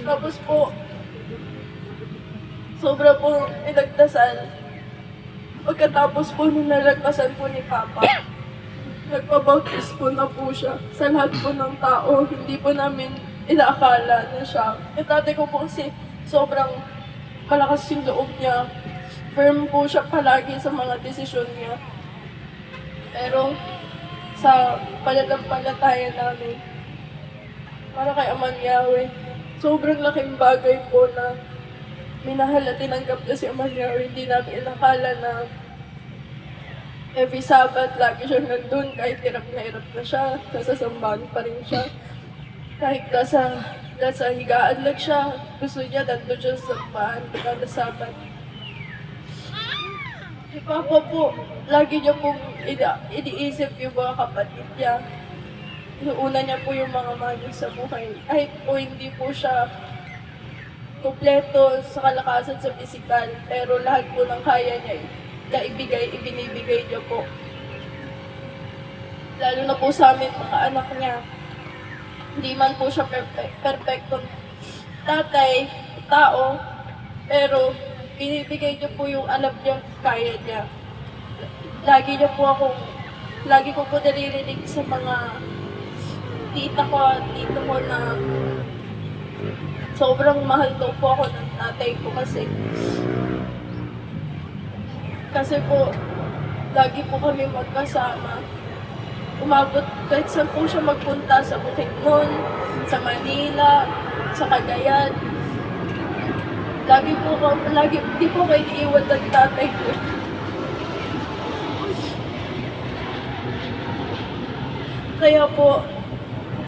Tapos po, sobra po inagdasal. Pagkatapos po nung nalagpasan po ni Papa, nagpabautis po na po siya sa lahat po ng tao. Hindi po namin inaakala na siya. Yung tatay ko po kasi sobrang malakas yung loob niya. Firm po siya palagi sa mga desisyon niya. Pero sa pananampalataya namin, para kay Aman Yahweh, sobrang laking bagay po na minahal at tinanggap na si Aman Yahweh. Hindi namin inakala na every Sabbath lagi siyang nandun, kahit hirap na siya, nasasambahan pa rin siya. Kahit nasa higaan lang siya, gusto niya nandun siya sa sambahan, kada Sabbath. Si Papa po, lagi niya pong iniisip yung mga kapatid niya. Inuuna niya po yung mga mahal niya sa buhay. Kahit po hindi po siya kompleto sa kalakasan sa pisikal, pero lahat po ng kaya niya ibinibigay niya po. Lalo na po sa amin, mga anak niya. Hindi man po siya perfectong tatay, tao, pero binibigay niya po yung alam niya, kaya niya. Lagi ko po naririnig sa mga tita ko at tito ko na sobrang mahal daw po ako ng tatay ko kasi po, lagi po kami magkasama. Umabot kahit saan po siya magpunta, sa Bukidnon, sa Manila, sa Cagayan. Di po kayo iniiwan ng tatay ko. Kaya po,